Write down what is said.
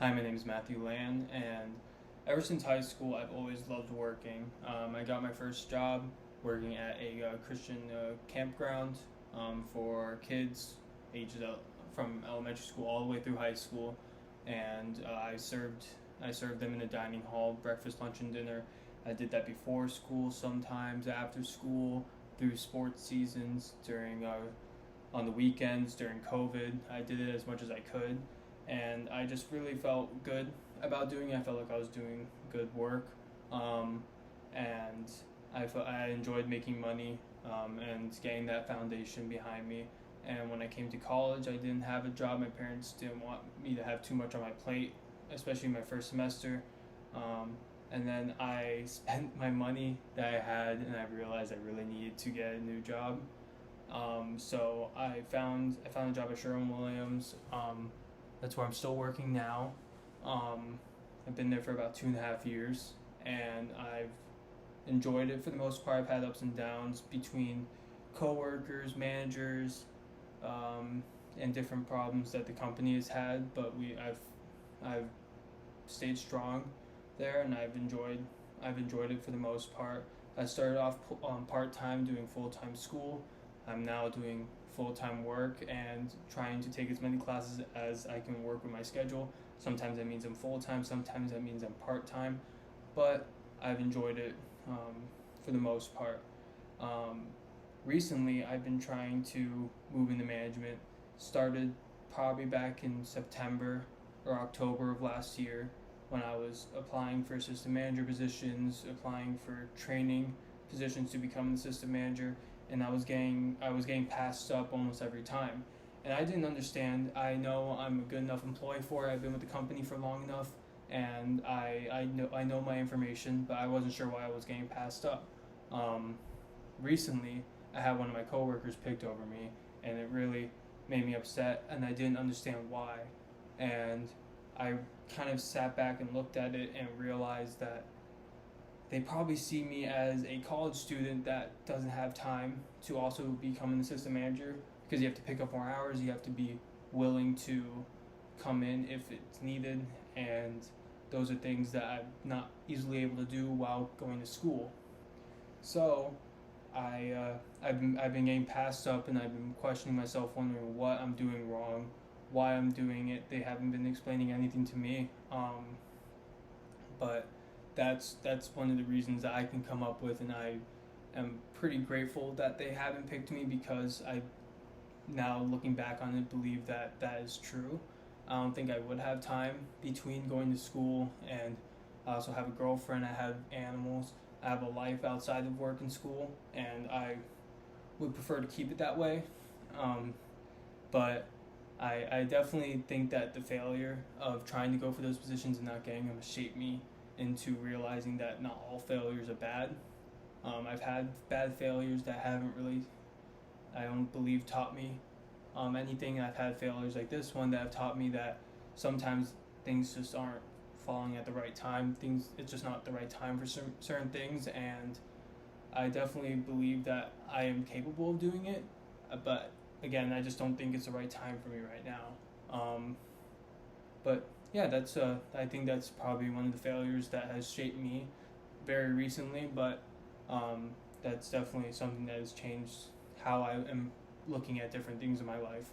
Hi, my name is Matthew Land, and ever since high school, I've always loved working. I got my first job working at a Christian campground for kids ages from elementary school all the way through high school, and I served them in a dining hall, breakfast, lunch, and dinner. I did that before school, sometimes after school, through sports seasons, during on the weekends during COVID. I did it as much as I could, and I just really felt good about doing it. I felt like I was doing good work, and I enjoyed making money and getting that foundation behind me. And when I came to college, I didn't have a job. My parents didn't want me to have too much on my plate, especially my first semester. And then I spent my money that I had, and I realized I really needed to get a new job. So I found a job at Sherwin-Williams. That's where I'm still working now. I've been there for about 2.5 years, and I've enjoyed it for the most part. I've had ups and downs between coworkers, managers, and different problems that the company has had. But I've stayed strong there, and I've enjoyed it for the most part. I started off part time doing full time school. I'm now doing full time work and trying to take as many classes as I can work with my schedule. Sometimes that means I'm full time, sometimes that means I'm part time, but I've enjoyed it for the most part. Um, Recently, I've been trying to move into management. Started probably back in September or October of last year when I was applying for assistant manager positions, applying for training positions to become an assistant manager, and I was getting passed up almost every time. And I didn't understand. I know I'm a good enough employee for it. I've been with the company for long enough, and I know my information, but I wasn't sure why I was getting passed up. Um, Recently, I had one of my coworkers picked over me, and it really made me upset, and I didn't understand why. And I kind of sat back and looked at it and realized that they probably see me as a college student that doesn't have time to also become an assistant manager, because you have to pick up more hours, you have to be willing to come in if it's needed, and those are things that I'm not easily able to do while going to school. So I've been getting passed up, and I've been questioning myself, wondering what I'm doing wrong, why I'm doing it. They haven't been explaining anything to me, but that's one of the reasons that I can come up with, and I am pretty grateful that they haven't picked me, because I now, looking back on it, believe that that is true. I don't think I would have time between going to school, and I also have a girlfriend. I have animals. I have a life outside of work and school, and I would prefer to keep it that way. Um, but I definitely think that the failure of trying to go for those positions and not getting them shaped me into realizing that not all failures are bad. I've had bad failures that haven't really, I don't believe, taught me anything. I've had failures like this one that have taught me that sometimes things just aren't falling at the right time. It's just not the right time for certain things, and I definitely believe that I am capable of doing it, but again, I just don't think it's the right time for me right now. But yeah, I think that's probably one of the failures that has shaped me very recently, but that's definitely something that has changed how I am looking at different things in my life.